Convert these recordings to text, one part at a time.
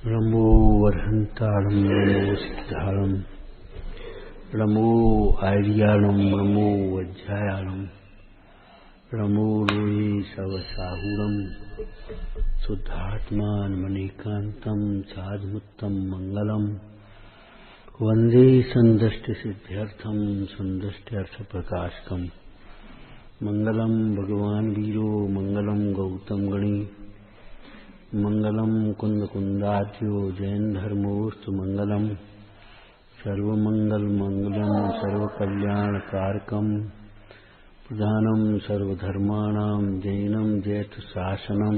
नमो अर्हन्तारं नमो सिद्धारं नमो आर्याणं नमो वज्रायाणं नमो लोये सवसाहुरं शुद्धात्मान मणिकान्तं साधुमुत्तम मंगलम वंदे संदष्टि सिद्ध्यर्थम संदष्ट्यर्थ प्रकाशकम मंगलम भगवान वीरो मंगलम गौतम गणी मंगलम कुंद कुंदाच्यो जैन धर्मोस्तु मंगलम सर्वमंगल मंगलम सर्वकल्याण कारकम प्रधानम सर्वधर्माणां जैनम जयतु शासनम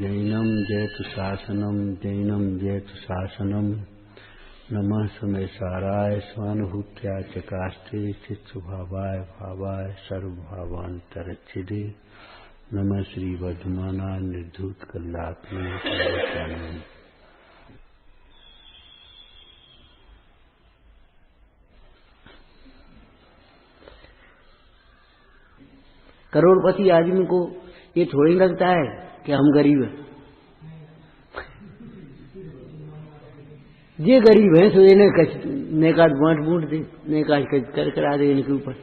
जैनम जयतु शासनम जैनम जयतु शासनम नमः समेसाराय स्वानुभूत्या चकास्ते चित्सुभावाय भावाय सर्वभावांतरच्छिदे नमः श्री वर्धमाना निर्धूत कल्लात्मे सर्वज्ञानम। करोड़पति आदमी को ये थोड़ी लगता है कि हम गरीब हैं। ये गरीब है तो इन्हें नेकाज बांट बूट दे, नेकाज कर करा दे इनके ऊपर,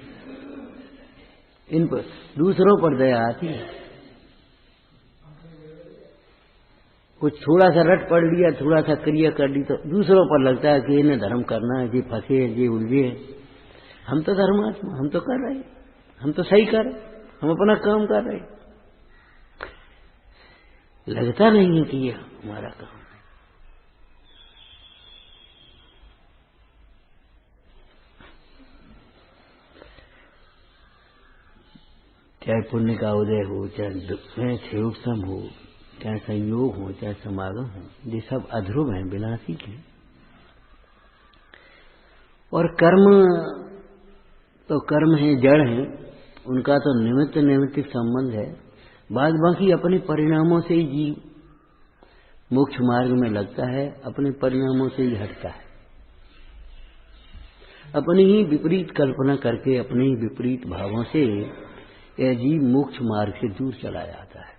इन पर दूसरों पर दया आती है। कुछ थोड़ा सा रट पढ़ लिया, थोड़ा सा क्रिया कर ली तो दूसरों पर लगता है कि इन्हें धर्म करना है, जी फंसे हैं, जी उलझे हैं। हम तो धर्मात्मा, हम तो कर रहे हैं, हम तो सही कर रहे, हम अपना काम कर रहे। लगता नहीं है कि ये हमारा काम है। चाहे पुण्य का उदय हो, चाहे क्षयोत्सम हो, चाहे संयोग हो, चाहे समागम हो, ये सब अध्रुव हैं, विनाशी के। और कर्म तो कर्म है, जड़ है, उनका तो निमित्त नैमित्तिक संबंध है। बाद बाकी अपने परिणामों से ही जीव मोक्ष मार्ग में लगता है, अपने परिणामों से ही हटता है। अपनी ही विपरीत कल्पना करके, अपने ही विपरीत भावों से यह जीव मोक्ष मार्ग से दूर चला जाता है।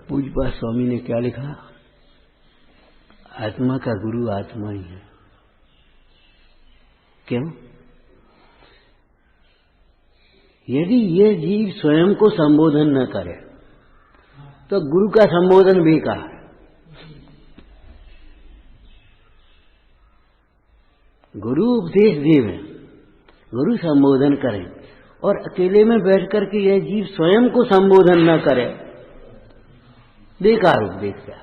पूज्यपाद स्वामी ने क्या लिखा? आत्मा का गुरु आत्मा ही है। क्यों? यदि ये जीव स्वयं को संबोधन न करे तो गुरु का संबोधन बेकार। गुरु उपदेश देवे, गुरु संबोधन करें, और अकेले में बैठ करके यह जीव स्वयं को संबोधन न करे, बेकार उपदेश क्या।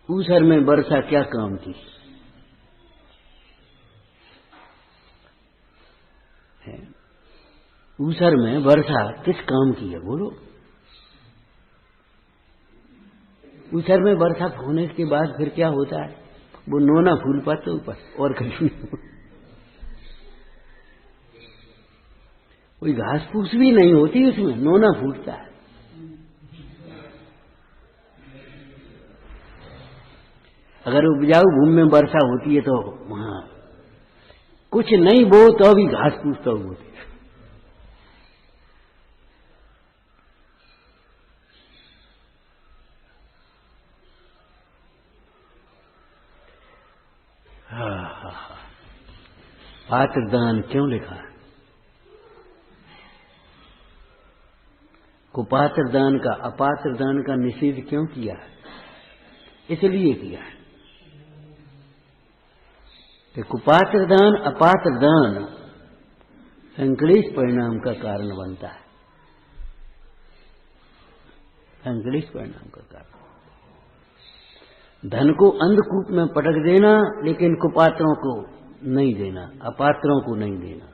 ऊसर में वर्षा क्या काम की? ऊसर में वर्षा किस काम की है बोलो? ऊसर में वर्षा होने के बाद फिर क्या होता है? वो नोना फूल पाते ऊपर, और कहीं कोई घास फूस भी नहीं होती उसमें, नोना फूटता है। अगर उपजाऊ भूमि में वर्षा होती है तो वहां कुछ नहीं बो तो भी घास फूस तो होती है। पात्र दान क्यों लिखा है? कुपात्र दान का, अपात्र दान का निषेध क्यों किया है? इसलिए किया है कि कुपात्र दान, अपात्र दान संक्लेश परिणाम का कारण बनता है। संक्लेश परिणाम का कारण, धन को अंधकूप में पटक देना, लेकिन कुपात्रों को नहीं देना, अपात्रों को नहीं देना।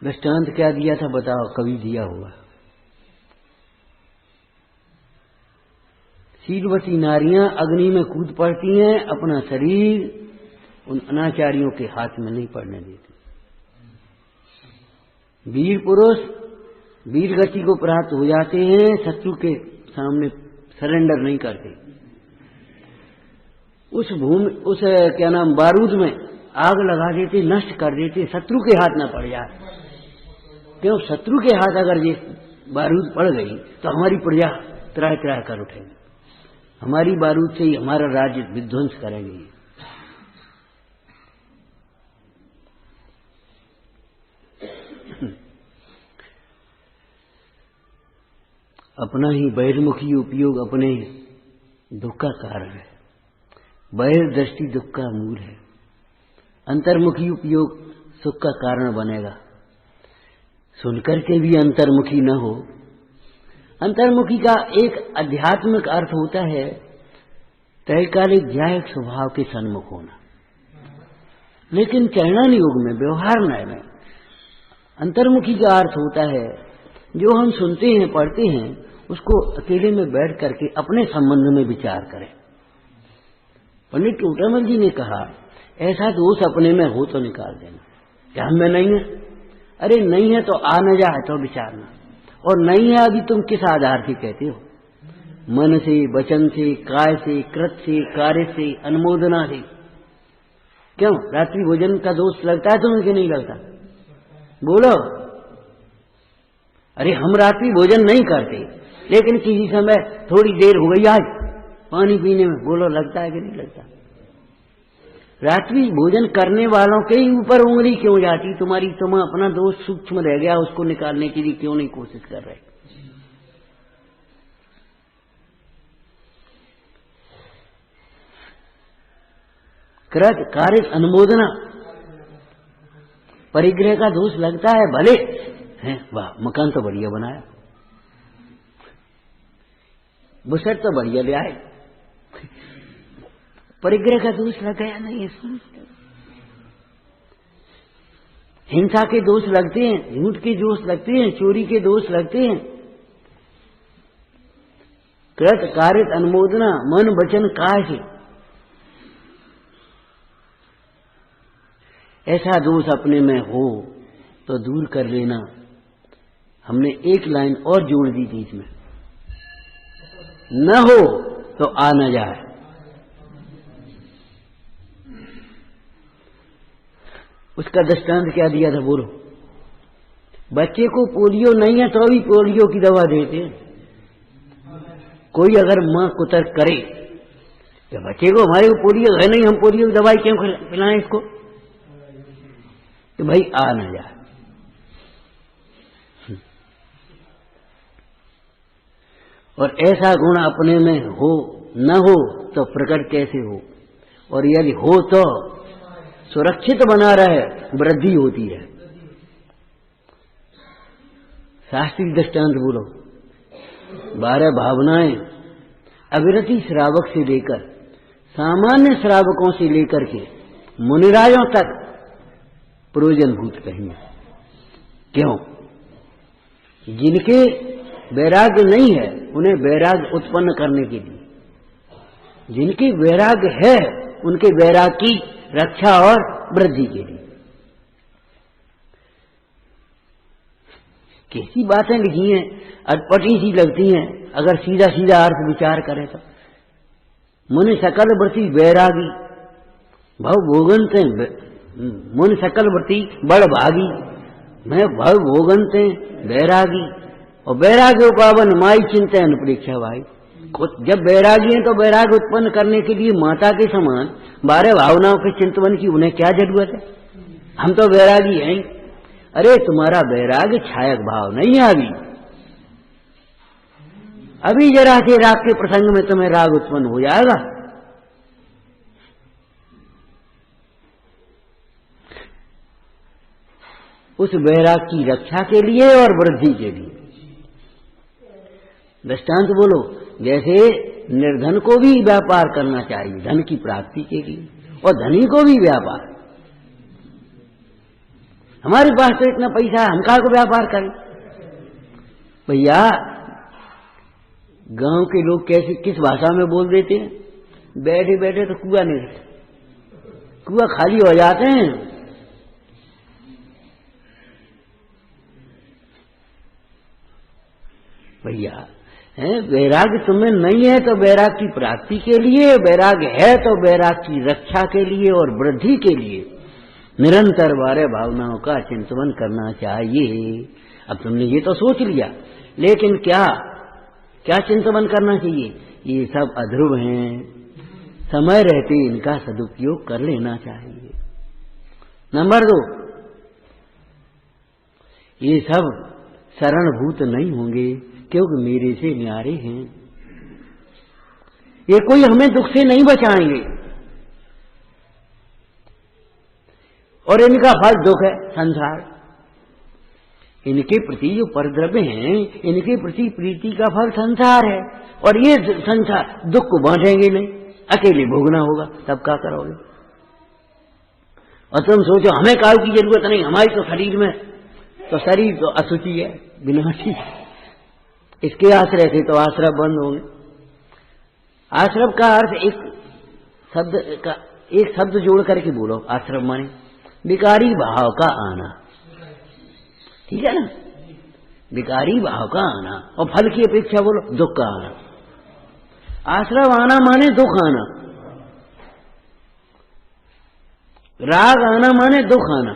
दृष्टांत क्या दिया था बताओ? कभी दिया हुआ? शीलवती नारियां अग्नि में कूद पड़ती हैं, अपना शरीर उन अनाचारियों के हाथ में नहीं पड़ने देती। वीर पुरुष वीर गति को प्राप्त हो जाते हैं, शत्रु के सामने सरेंडर नहीं करते। उस क्या नाम, बारूद में आग लगा देते, नष्ट कर देते, शत्रु के हाथ न पड़ जाए। क्यों? शत्रु के हाथ अगर ये बारूद पड़ गई तो हमारी प्रजा त्राह त्राह कर उठेगी, हमारी बारूद से ही हमारा राज्य विध्वंस करेंगे। अपना ही बहिर्मुखी उपयोग अपने दुख का कारण है। बहिर्दृष्टि दुख का मूल है। अंतर्मुखी उपयोग सुख का कारण बनेगा। सुनकर के भी अंतर्मुखी न हो। अंतर्मुखी का एक आध्यात्मिक अर्थ होता है तैकालिक ध्यायक स्वभाव के सन्मुख होना, लेकिन चैनन योग में, व्यवहार न्याय में अंतर्मुखी का अर्थ होता है जो हम सुनते हैं, पढ़ते हैं, उसको अकेले में बैठ करके अपने संबंध में विचार करें। पंडित टोटामल जी ने कहा ऐसा दोष अपने में हो तो निकाल देना। क्या हम में नहीं है? अरे नहीं है तो आ न जाए तो विचारना, और नहीं है अभी तुम किस आधार से कहते हो? मन से, वचन से, काय से, कृत से, कार्य से, अनुमोदना से। क्यों रात्रि भोजन का दोष लगता है तुम्हें कि नहीं लगता? बोलो। अरे हम रात्रि भोजन नहीं करते, लेकिन किसी समय थोड़ी देर हो गई आज पानी पीने में, बोलो लगता है कि नहीं लगता? रात्रि भोजन करने वालों के ही ऊपर उंगली क्यों जाती तुम्हारी? तुम अपना दोष सूक्ष्म रह गया, उसको निकालने के लिए क्यों नहीं कोशिश कर रहे? कृत कार्य अनुमोदना, परिग्रह का दोष लगता है भले है, वाह मकान तो बढ़िया बनाया, बुशर्ट तो बढ़िया ले आए, परिग्रह का दोष लग गया नहीं। हिंसा के दोष लगते हैं, झूठ के दोष लगते हैं, चोरी के दोष लगते हैं। कृत कार्य अनुमोदना, मन वचन काय से ऐसा दोष अपने में हो तो दूर कर लेना। हमने एक लाइन और जोड़ दी थी इसमें, न हो तो आ न जाए। उसका दृष्टांत क्या दिया था बोलो? बच्चे को पोलियो नहीं है तो भी पोलियो की दवा देते हैं। कोई अगर मां कुतर्क करे तो बच्चे को हमारे को पोलियो है नहीं, हम पोलियो की दवाई क्यों पिलाएं इसको? तो भाई आ न जाए। और ऐसा गुण अपने में हो, न हो तो प्रकट कैसे हो? और यदि हो तो सुरक्षित बना रहे, वृद्धि होती है। शास्त्रीय दृष्टांत बोलो। 12 भावनाएं अविरति श्रावक से लेकर सामान्य श्रावकों से लेकर के मुनिराजों तक प्रयोजनभूत कहेंगे। क्यों? जिनके वैराग्य नहीं है उन्हें वैराग्य उत्पन्न करने के लिए, जिनकी वैराग्य है उनके वैराग्य की रक्षा और वृद्धि के लिए। कैसी बातें लिखी हैं, अटपटी सी लगती हैं अगर सीधा सीधा अर्थ विचार करें तो। मुनि सकल वृत्ति वैरागी भव भोगनते, मुनि सकल वृत्ति बड़ भागी, मैं भव भोगनते वैरागी, और वैराग्य पावन माई चिंता अनुप्रेक्षा भाई। जब वैरागी हैं तो वैराग्य उत्पन्न करने के लिए माता के समान 12 भावनाओं के चिंतन की उन्हें क्या जरूरत है? हम तो वैरागी हैं। अरे तुम्हारा वैराग्य छायक भाव नहीं है। अभी जरा से राग के प्रसंग में तुम्हें राग उत्पन्न हो जाएगा। उस वैराग की रक्षा के लिए और वृद्धि के लिए। दृष्टांत बोलो। जैसे निर्धन को भी व्यापार करना चाहिए धन की प्राप्ति के लिए, और धनी को भी व्यापार। हमारे पास तो इतना पैसा है, हम कहाँ को व्यापार करें? भैया गांव के लोग कैसे किस भाषा में बोल देते हैं? बैठे बैठे तो कुआं नहीं रहता, कुआं खाली हो जाते हैं। भैया वैराग्य तुम्हें नहीं है तो वैराग की प्राप्ति के लिए, वैराग्य है तो वैराग की रक्षा के लिए और वृद्धि के लिए निरंतर 12 भावनाओं का चिंतन करना चाहिए। अब तुमने ये तो सोच लिया लेकिन क्या क्या चिंतन करना चाहिए? ये सब अध्रुव हैं, समय रहते इनका सदुपयोग कर लेना चाहिए। नंबर 2, ये सब शरणभूत नहीं होंगे क्योंकि मेरे से न्यारे हैं। ये कोई हमें दुख से नहीं बचाएंगे और इनका फल दुख है संसार। इनके प्रति जो परद्रव्य हैं, इनके प्रति प्रीति का फल संसार है और ये संसार दुख को बांटेंगे नहीं, अकेले भोगना होगा, तब क्या करोगे? और तुम सोचो हमें काऊ की जरूरत नहीं, हमारी तो शरीर में, तो शरीर तो अशुचि है, विनाशी है, इसके आश्रय से तो आश्रय बंद होंगे। आश्रम का अर्थ एक शब्द जोड़ करके बोलो। आश्रम माने विकारी भाव का आना, ठीक है ना? विकारी भाव का आना और फल की अपेक्षा बोलो दुख का आना। आश्रम आना माने दुख आना, राग आना माने दुख आना।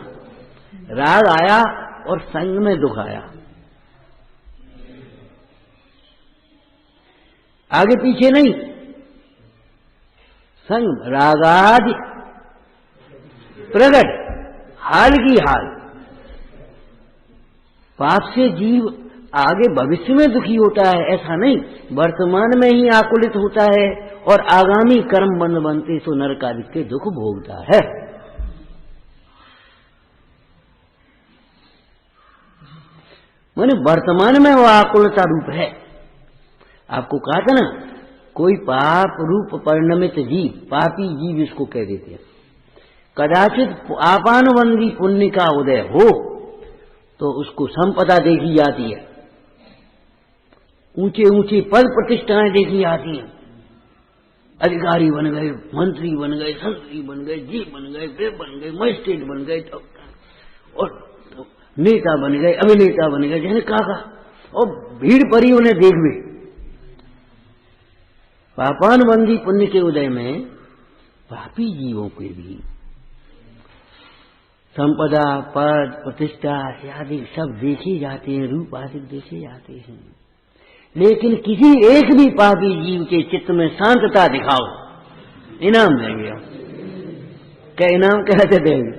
राग आया और संग में दुख आया, आगे पीछे नहीं। संग रागादि प्रगट हाल की हाल। पाप से जीव आगे भविष्य में दुखी होता है ऐसा नहीं, वर्तमान में ही आकुलित होता है और आगामी कर्म बंद बनते सो नरक आदि के दुख भोगता है। माने वर्तमान में वो आकुलता रूप है। आपको कहा था ना, कोई पाप रूप परिणमित जीव, पापी जीव इसको कह देते हैं। कदाचित पापानुबंधी पुण्य का उदय हो तो उसको संपदा देखी जाती है, ऊंचे ऊंचे पद प्रतिष्ठाएं देखी जाती हैं, अधिकारी बन गए, मंत्री बन गए, संतरी बन गए, जी बन गए, वे बन गए, मजिस्ट्रेट बन गए, और नेता बन गए, अभिनेता बन गए, जैसे कहा, और भीड़ पड़ी उन्हें देखवे। पापानुबंधी पुण्य के उदय में पापी जीवों के भी संपदा, पद, प्रतिष्ठा आदि सब देखे जाते हैं, रूप आदि देखे जाते हैं। लेकिन किसी एक भी पापी जीव के चित्त में शांतता दिखाओ, इनाम देंगे। क्या इनाम कैसे देंगे?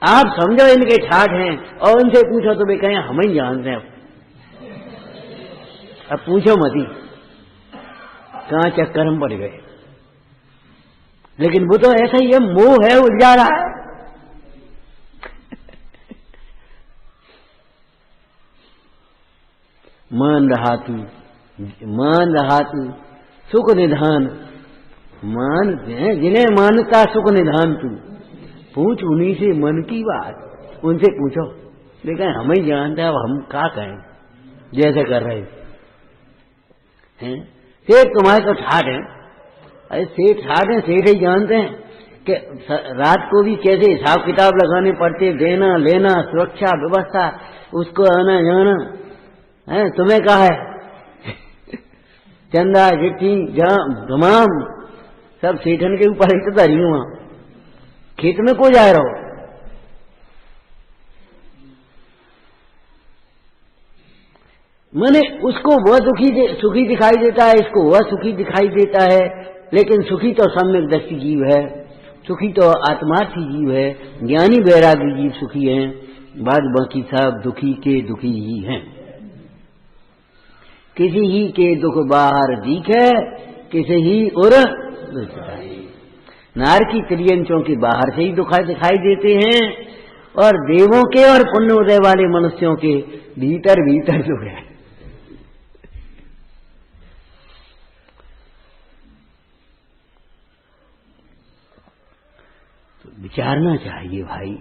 आप समझो इनके ठाठ हैं और उनसे पूछो तो वे कहें हम ही जानते हैं। अब पूछो मती कहां चक्कर हम पड़ गए। लेकिन वो तो ऐसा ही है, मोह है, उलझा रहा है। मान रहा तू सुख निधान, मान जिन्हें मानता सुख निधान तू, पूछ उन्हीं से मन की बात, उनसे पूछो। लेकिन हम ही जानते हैं, अब हम क्या कहें जैसे कर रहे हैं। सेठ तुम्हारे तो ठाठ है, अरे सेठ ठाठ है, सेठ ही जानते हैं कि रात को भी कैसे हिसाब किताब लगाने पड़ते, देना लेना, सुरक्षा व्यवस्था, उसको आना जाना है। तुम्हें कहा है चंदा चिट्ठी तमाम सब सेठन के ऊपर ही तो धरी हुआ, खेत में को जा रहा हो। मैंने उसको वह सुखी दिखाई देता है, इसको वह सुखी दिखाई देता है, लेकिन सुखी तो सम्यक दृष्टि जीव है, सुखी तो आत्मार्थी जीव है, ज्ञानी वैरागी जीव सुखी हैं, बाद बाकी सब दुखी के दुखी ही हैं। किसी ही के दुख बाहर दिखे, किसी ही उर नार की त्रियंचों के बाहर से ही दुख दिखाई देते हैं, और देवों के और पुण्य उदय वाले मनुष्यों के भीतर भीतर जो है। तो विचारना चाहिए भाई,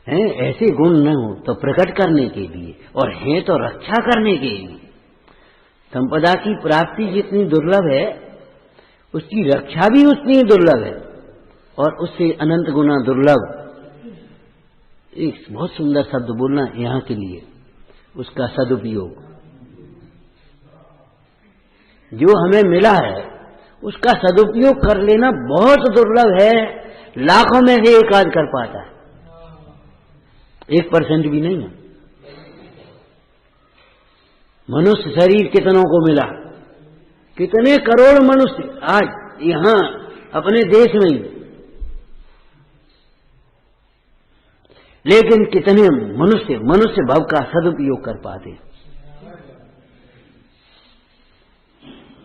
हैं ऐसे गुण न हो तो प्रकट करने के लिए, और हैं तो रक्षा करने के लिए। संपदा की प्राप्ति जितनी दुर्लभ है, उसकी रक्षा भी उतनी दुर्लभ है, और उससे अनंत गुना दुर्लभ। एक बहुत सुंदर शब्द बोलना यहां के लिए, उसका सदुपयोग। जो हमें मिला है उसका सदुपयोग कर लेना बहुत दुर्लभ है, लाखों में से एक आध कर पाता है, 1% भी नहीं है। मनुष्य शरीर कितनों को मिला, कितने करोड़ मनुष्य आज यहां अपने देश में ही, लेकिन कितने मनुष्य भाव का सदुपयोग कर पाते।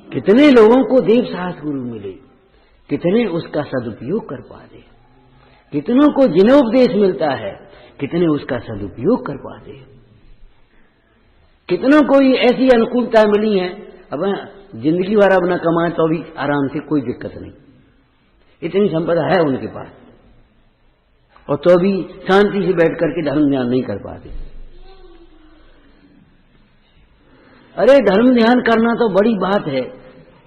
कितने लोगों को देव शास्त्र गुरु मिले, कितने उसका सदुपयोग कर पाते। कितनों को जिनोपदेश मिलता है, कितने उसका सदुपयोग कर पाते। कितनों को ऐसी अनुकूलता मिली है, अब जिंदगी भर अब न कमाए तो भी आराम से कोई दिक्कत नहीं, इतनी संपदा है उनके पास, और तो भी शांति से बैठ करके धर्म ध्यान नहीं कर पाते। अरे धर्म ध्यान करना तो बड़ी बात है,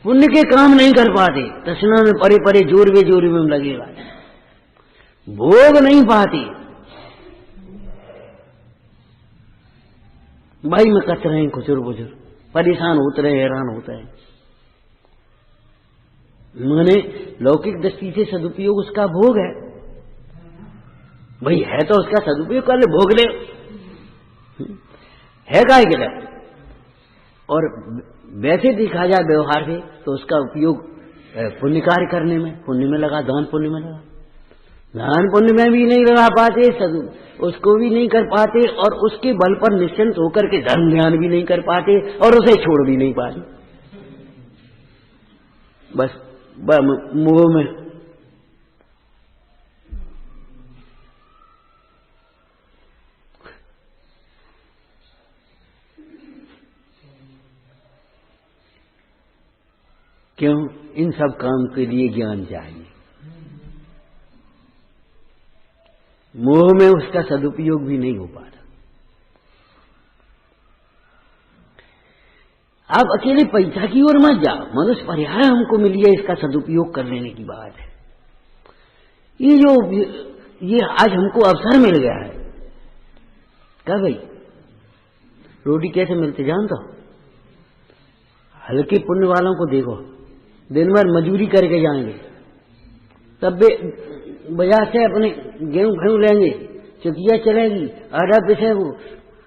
पुण्य के काम नहीं कर पाते, तृष्णा में परे परे जोर में लगेगा, भोग नहीं पाते, भाई में कच रहे हैं खुचुर बुजुर, परेशान होते रहे, हैरान होता है। मैंने लौकिक दृष्टि से सदुपयोग उसका भोग है, भाई है तो उसका सदुपयोग कर ले, भोग ले, है काहे के लिए। और वैसे देखा जाए व्यवहार से तो उसका उपयोग पुण्य कार्य करने में, पुण्य में लगा, दान पुण्य में लगा। दान पुण्य में भी नहीं लगा पाते, उसको भी नहीं कर पाते, और उसके बल पर निश्चिंत होकर के धर्म ध्यान भी नहीं कर पाते, और उसे छोड़ भी नहीं पाते, बस मोह में। क्यों? इन सब काम के लिए ज्ञान चाहिए, मोह में उसका सदुपयोग भी नहीं हो पा रहा। आप अकेले पैसा की ओर मत जाओ, मनुष्य पर्याय हमको मिली है, इसका सदुपयोग कर लेने की बात है। ये आज हमको अवसर मिल गया है, क्या भाई रोटी कैसे मिलते जानते हो? हल्के पुण्य वालों को देखो, दिन भर मजूरी करके जाएंगे, तब बाजार से अपने गेहूं लेंगे, चकिया चलेगी, आधा पिसे वो,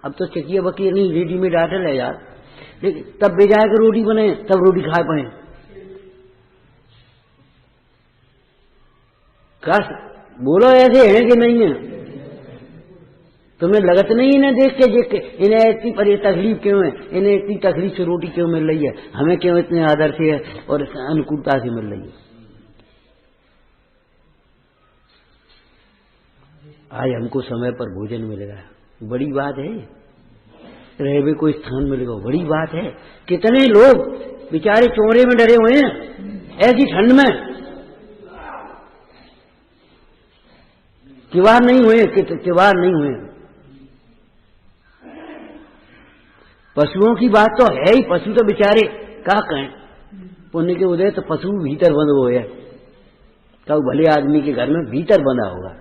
अब तो चकिया बकिया नहीं, रेडीमेड आटा ले यार, लेकिन तब बेजा के रोटी बने, तब रोटी खा पाए। काश बोलो ऐसे है कि नहीं है? तुम्हें लगत नहीं इन्हें देख के इन्हें इतनी तकलीफ क्यों है, इन्हें इतनी तकलीफ से रोटी क्यों मिल रही है, हमें क्यों इतने आदर से है और अनुकूलता से मिल रही है। आज हमको समय पर भोजन मिलेगा, बड़ी बात है, रहने को स्थान मिलेगा, बड़ी बात है। कितने लोग बेचारे चौड़े में डरे हुए हैं ऐसी ठंड में, किवाड़ नहीं हुए। पशुओं की बात तो है ही, पशु तो बेचारे क्या कहें, पुण्य के उदय तो पशु भीतर बंद हो है, कब भले आदमी के घर में भीतर बंधा होगा,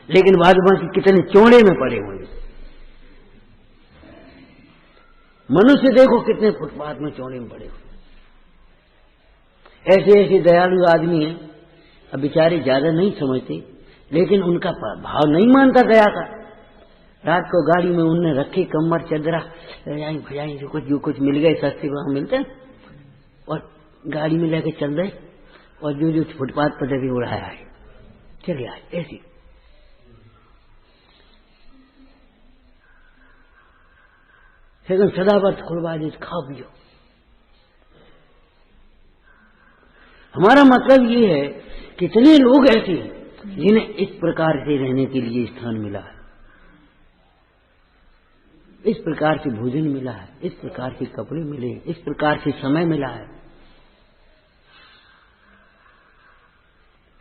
लेकिन बाद बाकी कितने चौड़े में पड़े हुए। मनुष्य देखो कितने फुटपाथ में चौड़े में पड़े हुए, ऐसे दयालु आदमी हैं, अब बेचारे ज्यादा नहीं समझते, लेकिन उनका भाव नहीं मानता दया का। रात को गाड़ी में उनने रखे कम्बल चदरा रजाई भजाई जो कुछ मिल गए सस्ते वहां मिलते हैं, और गाड़ी में लेके चल रहे, और जो फुटपाथ पर जगह उड़ाया है चले आए ऐसी। लेकिन सदाबत खुलबाजी खा पियो। हमारा मतलब ये है, कितने लोग ऐसे हैं जिन्हें इस प्रकार से रहने के लिए स्थान मिला है, इस प्रकार से भोजन मिला है, इस प्रकार से कपड़े मिले, इस प्रकार से समय मिला है।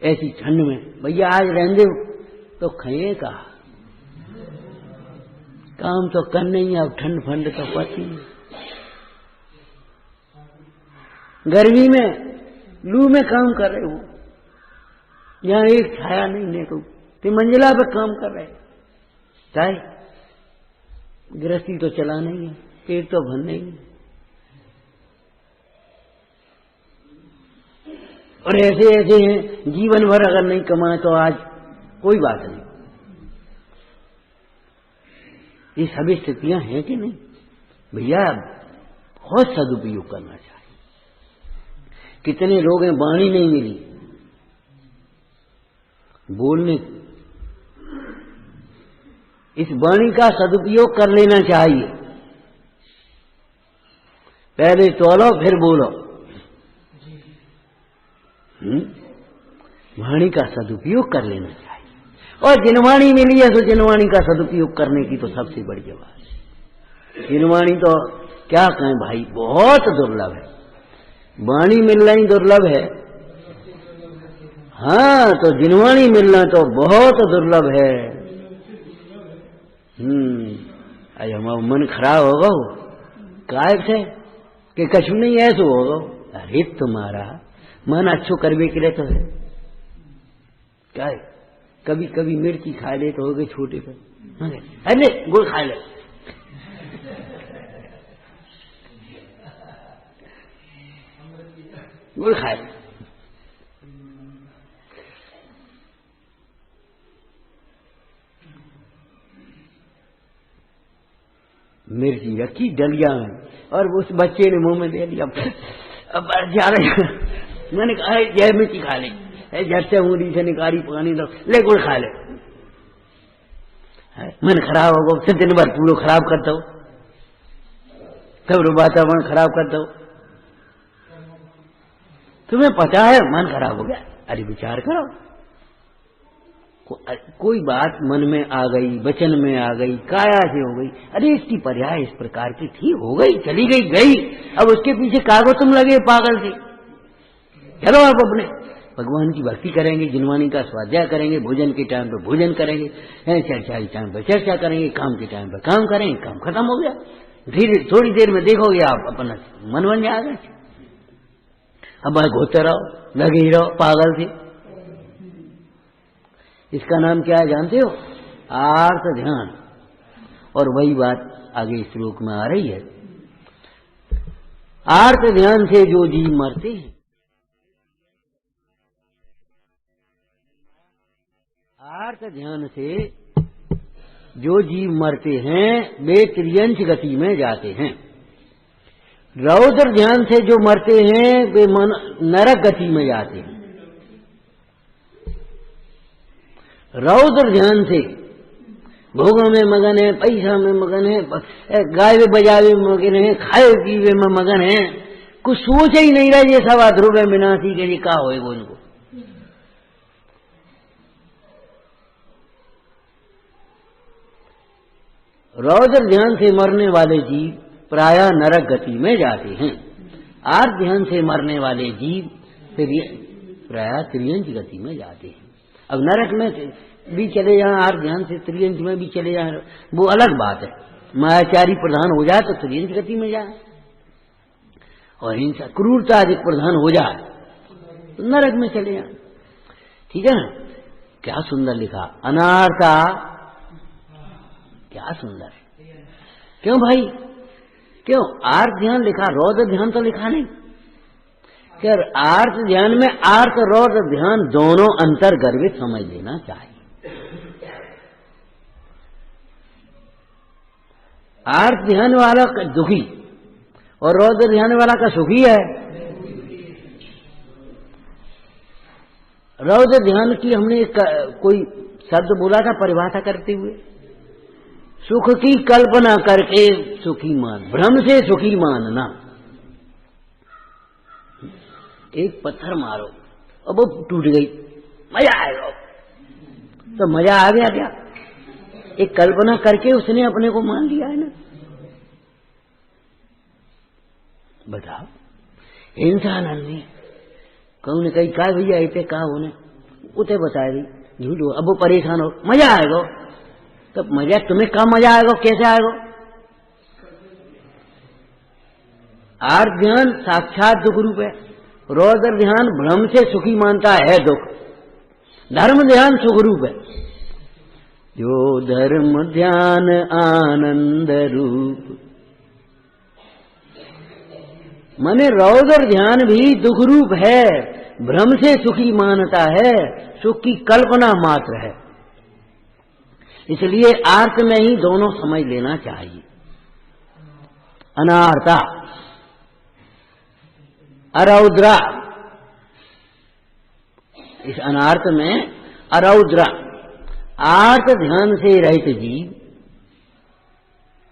ऐसी ठंड में भैया आज रहने तो खाइए का काम तो करने ही, अब ठंड फंड तो पड़ती है। गर्मी में लू में काम कर रहे हो, यहाँ एक छाया नहीं देखो, मंजिला पे काम कर रहे, चाहे गृहस्थी तो चला नहीं है, पेट तो भरना ही है। और ऐसे हैं जीवन भर अगर नहीं कमाए तो आज कोई बात नहीं। ये सभी स्थितियां हैं कि नहीं भैया? बहुत सदुपयोग करना चाहिए। कितने लोग हैं वाणी नहीं मिली बोलने, इस वाणी का सदुपयोग कर लेना चाहिए। पहले तोलो फिर बोलो। वाणी का सदुपयोग कर लेना चाहिए। और जिनवाणी मिली है तो जिनवाणी का सदुपयोग करने की तो सबसे बड़ी बात है। जिनवाणी तो क्या कहें भाई, बहुत दुर्लभ है। वाणी मिलना ही दुर्लभ है। हाँ, तो जिनवाणी मिलना तो बहुत दुर्लभ है। अरे हमारा मन खराब होगा काय से कि कछु नहीं ऐसा होगा। अरे तुम्हारा मन अच्छो करवे के लिए तो है क्या है? कभी कभी मिर्ची खा ले तो हो गए छोटे पर, अरे गुड़ खा ले, गुड़ खा ले। मिर्ची रखी डलिया में और उस बच्चे ने मुंह में दे दिया। अब जा रहे मैंने कहा जय मिर्ची खा ले, झट से मुंडी से निकाली पानी लो, ले गुड़ खा ले। मन खराब होगा, फिर दिन भर पूरा खराब कर दो, सब वातावरण खराब कर दो। तुम्हें पता है मन खराब हो गया, अरे विचार करो। कोई बात मन में आ गई, वचन में आ गई, काया से हो गई, अरे इसकी पर्याय इस प्रकार की थी, हो गई, चली गई, गई। अब उसके पीछे कागो तुम लगे पागल से। चलो आप अपने भगवान की भक्ति करेंगे, जिनवाणी का स्वाध्याय करेंगे, भोजन के टाइम पर भोजन करेंगे, चर्चा के टाइम पर चर्चा करेंगे, काम के टाइम पर काम करेंगे, काम खत्म हो गया। धीरे थोड़ी देर में देखोगे आप अपना मन बन जाएगा। अब घोते रहो, लगे ही रहो पागल से। इसका नाम क्या है जानते हो? आर्त ध्यान। और वही बात आगे श्लोक में आ रही है। आर्त ध्यान से जो जीव मरते हैं, आर्त ध्यान से जो जीव मरते हैं वे त्रियंच गति में जाते हैं। रौद्र ध्यान से जो मरते हैं वे नरक गति में जाते हैं। रौद्र ध्यान से भोगों में मगन है, पैसा में मगन है, गावे बजावे में मगन है, खाए पीवे में मगन है, कुछ सोच ही नहीं रहा। ये सब अध्रुव विनाशी के लिए क्या होएगा उनको। रौद्र ध्यान से मरने वाले जीव प्रायः नरक गति में जाते हैं। आर्त ध्यान से मरने वाले जीव प्रायः त्रियंच गति में जाते हैं। अब नरक में भी चले जाए, आर्त ध्यान से त्रियंच में भी चले जाए, वो अलग बात है। मायाचारी प्रधान हो जाए तो त्रियंच गति में जाए, और हिंसा क्रूरता अधिक प्रधान हो जाए तो नरक में चले जाए। ठीक है ना? क्या सुंदर लिखा, अनार्ता, क्या सुंदर है। क्यों भाई, क्यों आर्त ध्यान लिखा, रौद्र ध्यान तो लिखा नहीं? क्या आर्त ध्यान में आर्त रौद्र ध्यान दोनों अंतर गर्भित समझ लेना चाहिए। आर्त ध्यान वाला का दुखी और रौद्र ध्यान वाला का सुखी है। रौद्र ध्यान की हमने कोई शब्द बोला था परिभाषा करते हुए, सुख की कल्पना करके सुखी मान, भ्रम से सुखी मानना। एक पत्थर मारो अब वो टूट गई, मजा आएगा, तो मजा आ गया क्या? एक कल्पना करके उसने अपने को मान लिया है ना। बताओ, इंसान ने कहूँ ने कही का भैया ऐसे कहा उन्हें उसे बता दी झूठ हो, अब वो परेशान हो, मजा आएगा। तो मजा तुम्हें कहाँ मजा आएगा, कैसे आएगा? आर्त ध्यान साक्षात दुख रूप है, रौद्र ध्यान भ्रम से सुखी मानता है दुख, धर्म ध्यान सुख रूप है। जो धर्म ध्यान आनंद रूप, माने रौद्र ध्यान भी दुख रूप है, भ्रम से सुखी मानता है, सुख की कल्पना मात्र है। इसलिए आर्त में ही दोनों समझ लेना चाहिए। अनार्ता अरौद्रा, इस अनार्त में अरौद्रा, आर्त ध्यान से रहित जीव,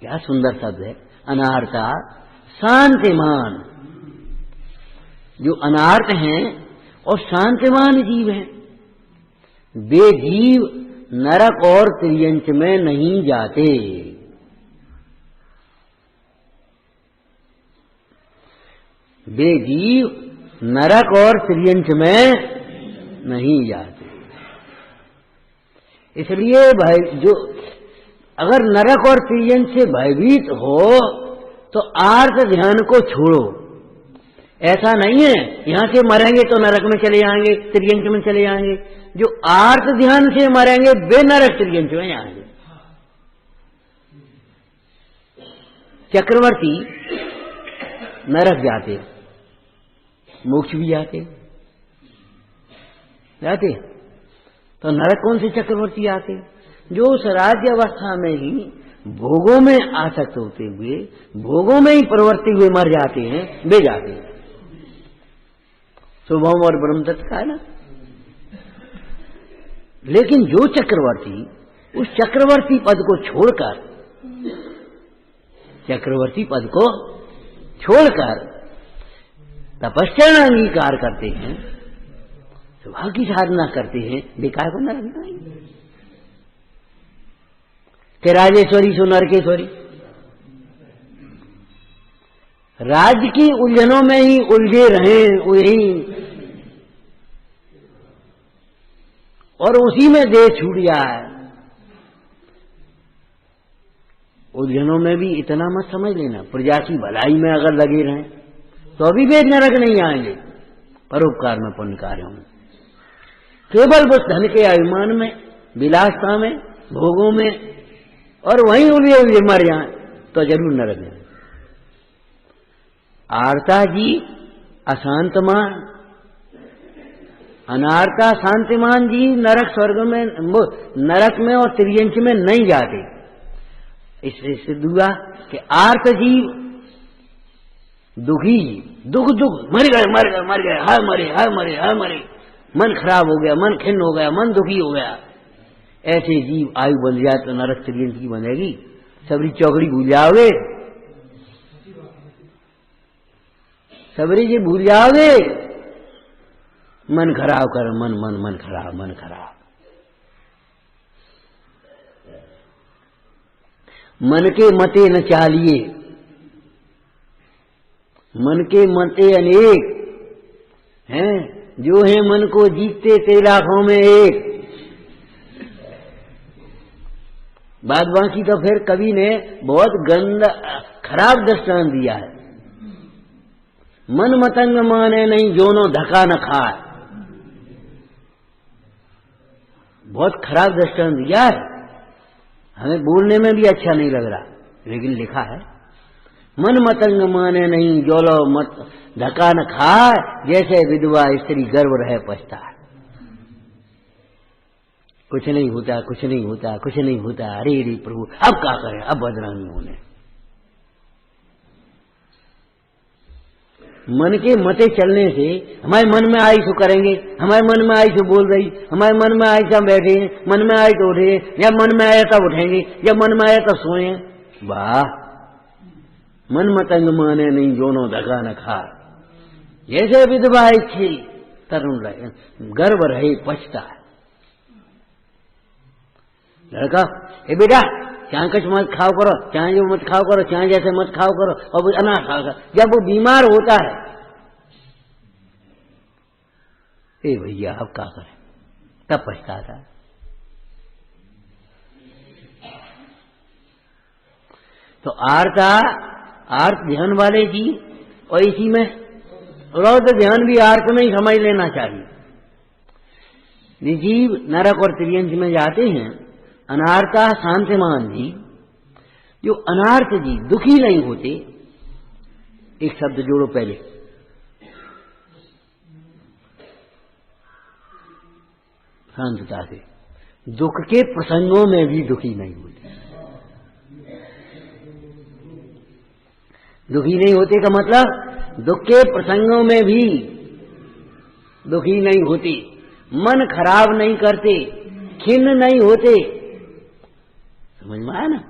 क्या सुंदर शब्द है, अनार्ता शांतिमान। जो अनार्त हैं और शांतिमान जीव हैं, वे जीव नरक और त्रियंच में नहीं जाते। वे जीव नरक और त्रियंच में नहीं जाते। इसलिए भाई जो अगर नरक और त्रियंच से भयभीत हो तो आर्त ध्यान को छोड़ो। ऐसा नहीं है यहां से मरेंगे तो नरक में चले जाएंगे, त्रियंच में चले जाएंगे। जो आर्त ध्यान से मरेंगे वे नरक त्रियंच में जाएंगे। चक्रवर्ती नरक जाते, मोक्ष भी जाते तो नरक कौन से चक्रवर्ती आते? जो उस राज्य अवस्था में ही भोगों में आसक्त होते हुए, भोगों में ही प्रवृत्ति हुए मर जाते हैं, वे जाते हैं। शुभम और ब्रह्मदत्त का है ना। लेकिन जो चक्रवर्ती उस चक्रवर्ती पद को छोड़कर, चक्रवर्ती पद को छोड़कर तपस्या अंगीकार करते हैं, सुबह की साधना करते हैं, बेकार को नरक नहीं कि राजेश्वरी सो नरकेश्वरी। राज्य की उलझनों में ही उलझे रहे वही, और उसी में देह छूट जाए। उलझनों में भी इतना मत समझ लेना, प्रजा की भलाई में अगर लगे रहें तो अभी वे नरक नहीं आएंगे, परोपकार में पुण्य कार्यों में। केवल बस धन के अभिमान में, विलासता में, भोगों में, और वहीं उलझे उलझे मर जाए तो जरूर नरक है। आर्ता जी अशांतमान, अनार्ता शांतिमान जी नरक स्वर्ग में, नरक में और त्रियंच में नहीं जाते। इससे सिद्ध हुआ कि आर्त जीव दुखी, दुख दुख, मर गए मर गए मर गए, हाय मरे हाय मरे हाय मरे, मन खराब हो गया, मन खिन्न हो गया, मन दुखी हो गया। ऐसे जीव आयु बन जाए तो नरक त्रियंच की बनेगी। सबरी चौकड़ी भूल जाओगे, सबरी जी भूल जाओगे, मन खराब कर, मन मन मन खराब, मन खराब। मन के मते न चालिए, मन के मते अनेक हैं, जो है मन को जीतते ते लाखों में एक। बात बाकी तो फिर कवि ने बहुत गंदा खराब दृष्टांत दिया है। मन मतंग माने नहीं जोनो धक्का न खाए, बहुत खराब दृष्टांत दिया है। हमें बोलने में भी अच्छा नहीं लग रहा, लेकिन लिखा है मन मतंग माने नहीं जोलो मत धक्का न खाए, जैसे विधवा स्त्री गर्व रहे पछताए। कुछ नहीं होता, कुछ नहीं होता, कुछ नहीं होता, अरे रे प्रभु अब क्या करें, अब बदनामी होने। मन के मते चलने से हमारे मन में आई सो करेंगे, हमारे मन में आई सो बोल रही, हमारे मन में आई तो हम बैठे, मन में आई तो उठे, जब मन में आया तब उठेंगे, जब मन में आया तब सोए। वाह, मन मतंग माने नहीं जोनो धक्का न खा, जैसे विधवा इच्छे तरुण रहे गर्व रहे पछता है। लड़का ए बेटा चाहे कुछ मत खाओ करो, चाहे जो मत खाओ करो, चाहे जैसे मत खाओ करो, और वो अनाथ खाओ। जब वो बीमार होता है, ए भैया अब क्या करें, तब पछताता है। तो आर्त ध्यान वाले जी, और इसी में रौद्र ध्यान भी आर्त में ही समझ लेना चाहिए। जीव नरक और त्रियंच में जाते हैं। अनार्ता शांतिमान जी, जो अनार्थ जी दुखी नहीं होते, एक शब्द जोड़ो पहले, शांतता से, दुख के प्रसंगों में भी दुखी नहीं होते। दुखी नहीं होते का मतलब दुख के प्रसंगों में भी दुखी नहीं होते, मन खराब नहीं करते, खिन्न नहीं होते। समझ में आया ना?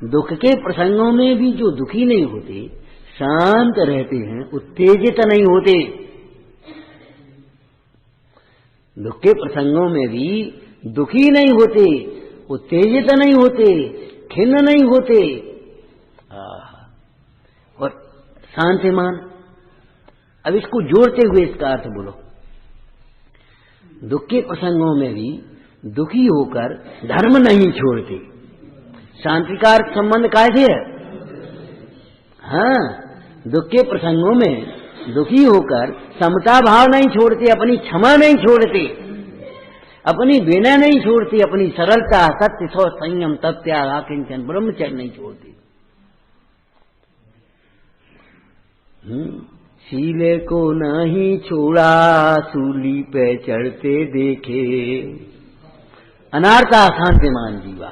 दुख के प्रसंगों में भी जो दुखी नहीं होते, शांत रहते हैं, उत्तेजित नहीं होते। दुख के प्रसंगों में भी दुखी नहीं होते, उत्तेजित नहीं होते, खिन्न नहीं होते, और शांतिमान। अब इसको जोड़ते हुए इसका अर्थ बोलो। दुख के प्रसंगों में भी दुखी होकर धर्म नहीं छोड़ते। शांति का अर्थ संबंध कैसे है? हाँ, दुख के प्रसंगों में दुखी होकर समता भाव नहीं छोड़ते, अपनी क्षमा नहीं छोड़ते, अपनी विनय नहीं छोड़ते, अपनी सरलता, सत्य, सौ, संयम, तत्याग, आकिंचन, ब्रह्मचर्य नहीं छोड़ते। शीले को नहीं छोड़ा, सूली पे चढ़ते देखे, अनारता शांतिमान जीवा।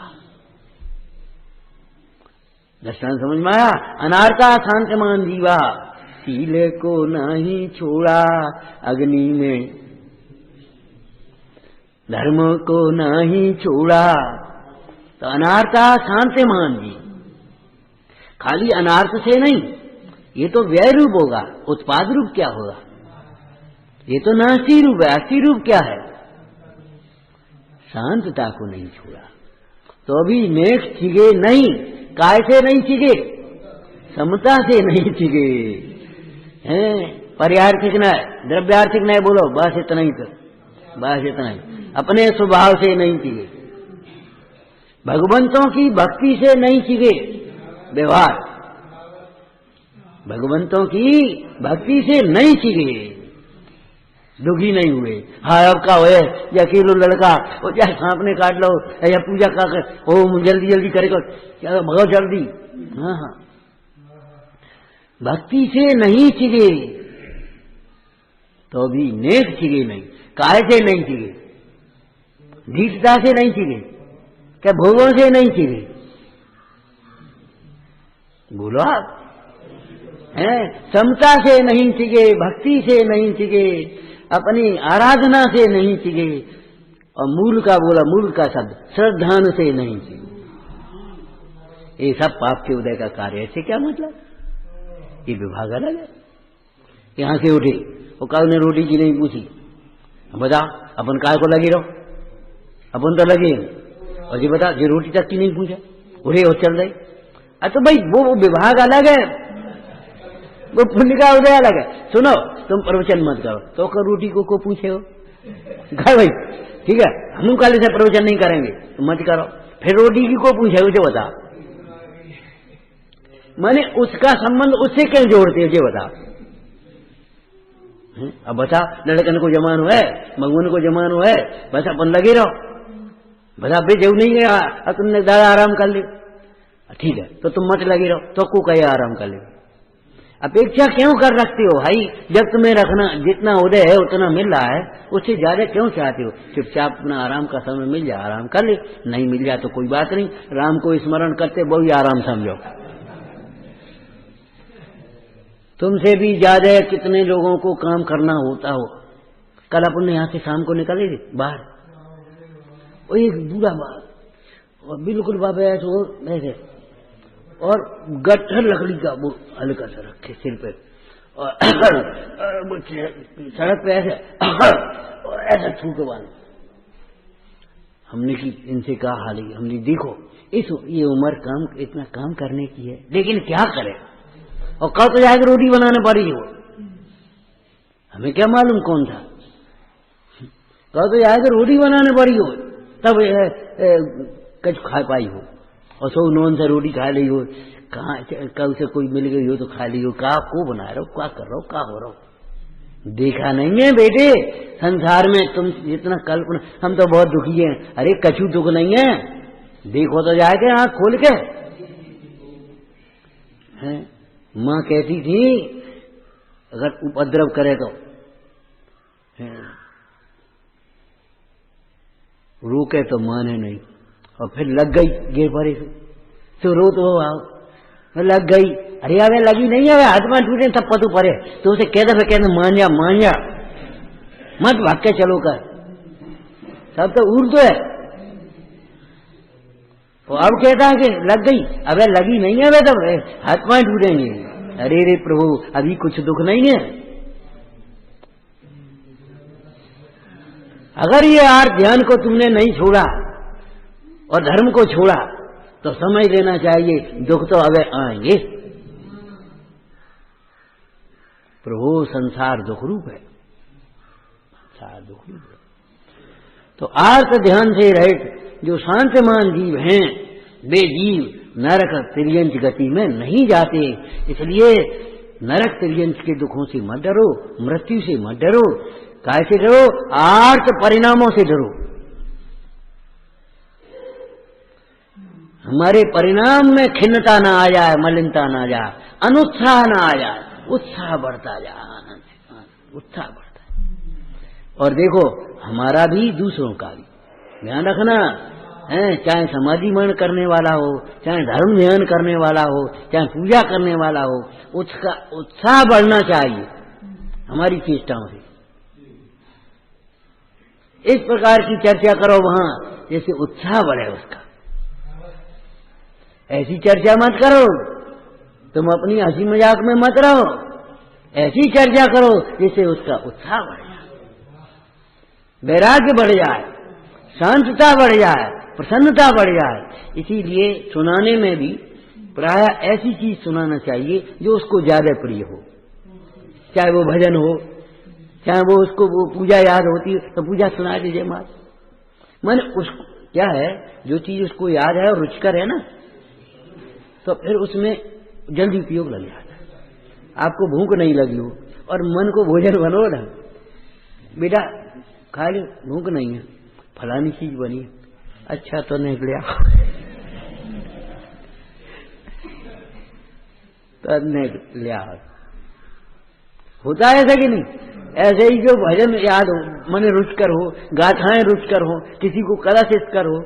दर्शन समझ में आया? अनारता शांतिमान जीवा, शीले को नहीं छोड़ा, अग्नि में धर्म को नहीं छोड़ा। तो अनारता शांतिमान जी, खाली अनार्थ से नहीं, ये तो व्यय रूप होगा, उत्पाद रूप क्या होगा? ये तो नास्ती रूप है। अस्थि रूप क्या है? शांतता को नहीं छोड़ा। तो अभी नेक छिगे नहीं, काय से नहीं छिगे? समता से नहीं छिगे। हैं, पर्यार्थिक न, द्रव्यार्थिक नहीं, बोलो बस इतना ही। तो बस इतना ही, अपने स्वभाव से नहीं छिगे, भगवंतों की भक्ति से नहीं छिगे, व्यवहार भगवंतों की भक्ति से नहीं छिगे, दुखी नहीं हुए। हाँ अब का हुए, या अकेलो लड़का वो चाहे सांप ने काट लो, या पूजा का ओ जल्दी जल्दी करेगा, क्या बहुत जल्दी। हाँ हाँ, भक्ति से नहीं छिगे तो भी नेक छिगे नहीं। काहे से नहीं छिगे? धीरता से नहीं छिगे, क्या भोगों से नहीं छिगे? बोलो आप। हैं, समता से नहीं छिगे, भक्ति से नहीं छिगे, अपनी आराधना से नहीं छिगे, और मूल का बोला, मूल का शब्द श्रद्धान से नहीं छिगे। ये सब पाप के उदय का कार्य। ऐसे क्या मतलब? ये विभाग अलग है। यहां से उठे, वो काल ने रोटी की नहीं पूछी, बता अपन काय को लगे रहो, अपन तो लगे। और ये बता, ये रोटी तक की नहीं पूछा, उठे और चल रहे। तो भाई वो विभाग अलग है, वो पुण्य का उदय अलग है। सुनो, तुम प्रवचन मत करो, तो रोटी को पूछे हो घर भाई, ठीक है, हम काले से प्रवचन नहीं करेंगे, तुम मत करो। फिर रोटी की को पूछे, उसे बता। माने उसका संबंध उससे क्यों जोड़ते हो, ये बता। अब बता, लड़कन को जमान हुआ है, मगवन को जमान हुआ है, बस अपन लगे रहो। बता भाई जब नहीं गया, अब तुमने ज्यादा आराम कर ले, ठीक है, तो तुम मत लगे रहो, तो को कहे आराम कर ले। अपेक्षा क्यों कर रखते हो भाई? जब तुम्हें रखना जितना उदय है उतना मिल रहा है, उससे ज्यादा क्यों चाहते हो? चुपचाप अपना आराम का समय मिल जाए, आराम कर ले, नहीं मिल जाए तो कोई बात नहीं, राम को स्मरण करते वही आराम समझो। तुमसे भी ज्यादा कितने लोगों को काम करना होता हो। कल अपन यहां से शाम को निकले बाहर, और एक बूढ़ा बात, और बिल्कुल बाबा ऐसे, और गट्ठर लकड़ी का वो हल्का सा रखे सिर पे, और सड़क पे ऐसे और ऐसा छूके वाले। हमने की इनसे कहा हाल ही, हमने देखो ये उम्र काम इतना काम करने की है, लेकिन क्या करे, और कल तो जाकर रोटी बनाने पड़ी हो, हमें क्या मालूम कौन था। कल तो जाकर रोटी बनाने पड़ी हो, तब कुछ खा पाई हो, और सो नॉन से रोटी खा ली हो, कहाँ कल से कोई मिल गई हो तो खा ली हो, कहा को बना रहे हो, क्या कर रहे हो, क्या हो रहा हो। देखा नहीं है बेटे संसार में तुम जितना कल्पना, हम तो बहुत दुखी हैं। अरे कछु दुख नहीं है, देखो तो जाके आँख खोल के। माँ कहती थी अगर उपद्रव करे तो रोके तो माने नहीं, और फिर लग गई गिर पड़े तो रो तो आओ, लग गई अरे अबे लगी नहीं है, हाथ में टूटे तब पतू परे, तो उसे कहते मान जा मत भाग के चलो कर, सब तो उर्दू है। तो अब कहता है कि लग गई, अबे लगी नहीं है, अबे तो हाथ पांव टूटेंगे। अरे रे प्रभु, अभी कुछ दुख नहीं है। अगर ये आर्थ ध्यान को तुमने नहीं छोड़ा और धर्म को छोड़ा तो समझ लेना चाहिए दुख तो अबे आएंगे। प्रभु संसार दुख रूप है, संसार दुख रूप है। तो आर्थ ध्यान से रहित जो शांतमान जीव हैं वे जीव नरक तिर्यंच गति में नहीं जाते। इसलिए नरक तिर्यंच के दुखों से मत डरो, मृत्यु से मत डरो। कैसे डरो? आर्थ परिणामों से डरो। हमारे परिणाम में खिन्नता ना आ जाए, मलिनता ना आ जाए, अनुत्साह ना आ जाए, उत्साह बढ़ता जाए, आनंद उत्साह बढ़ता है। और देखो हमारा भी दूसरों का भी ध्यान रखना है, चाहे समाधि मन करने वाला हो, चाहे धर्म ध्यान करने वाला हो, चाहे पूजा करने वाला हो, उसका उत्साह बढ़ना चाहिए हमारी चेष्टाओं से। इस प्रकार की चर्चा करो वहां जैसे उत्साह बढ़े उसका। ऐसी चर्चा मत करो, तुम अपनी हंसी मजाक में मत रहो, ऐसी चर्चा करो जिससे उसका उत्साह बढ़ जाए, वैराग्य बढ़ जाए, शांतता बढ़ जाए, प्रसन्नता बढ़ जाए। इसीलिए सुनाने में भी प्राय ऐसी चीज सुनाना चाहिए जो उसको ज्यादा प्रिय हो, चाहे वो भजन हो, चाहे वो उसको वो पूजा याद होती है तो पूजा सुना दीजिए मात। मैंने उसको क्या है, जो चीज उसको याद है और रुचिकर है ना, तो फिर उसमें जल्दी उपयोग लग जाता है। आपको भूख नहीं लगी हो और मन को भोजन बनो ना, बेटा खा लो, भूख नहीं है, फलानी चीज बनी है, अच्छा तो निकलिया तो निकलिया। होता है ऐसा कि नहीं? ऐसे ही जो भजन याद हो, मन रुचकर हो, गाथाएं रुचकर हो, किसी को कला से कर हो।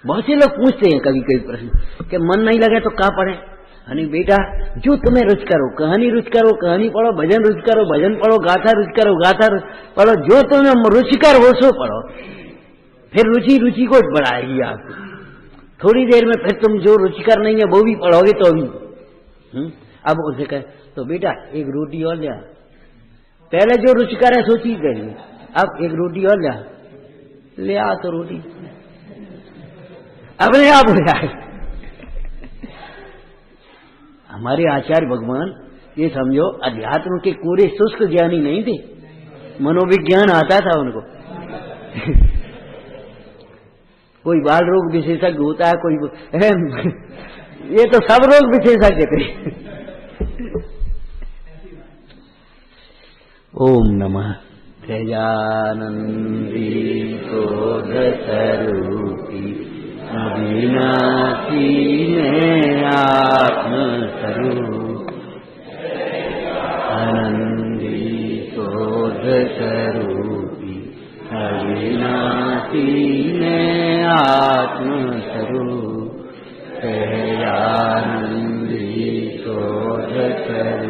बहुत से लोग पूछते हैं कभी कभी प्रश्न कि मन नहीं लगे तो क्या पढ़े? हनी बेटा जो तुम्हें रुचकर हो, कहानी रुचकर हो, कहानी पढ़ो, भजन रुचकर हो, भजन पढ़ो, गाथा रुचकर हो, गाथा पढ़ो, जो तुम्हें रुचिकर हो सो पढ़ो। फिर रुचि को बढ़ाएगी आपको। थोड़ी देर में फिर तुम जो रुचिकर नहीं है वो भी पढ़ोगे तो भी। अब उसे कहे तो बेटा एक रोटी और लिया, पहले जो रुचिकर है सो चीज करिए, अब एक रोटी और ले आ तो रोटी अपने आप हो जाए। हमारे आचार्य भगवान ये समझो अध्यात्म के पूरे शुष्क ज्ञानी नहीं थे, मनोविज्ञान आता था उनको। कोई बाल रोग विशेषज्ञ होता है, कोई ये तो सब रोग विशेषज्ञ थे। ओम नमः तेजानंदी शोध स्वरूपी अविनाशी में आत्म स्वरूप, आनंदी शोध स्वरूपी अविनाशी में आत्म स्वरूप, तेजानंदी शोध स्वरूप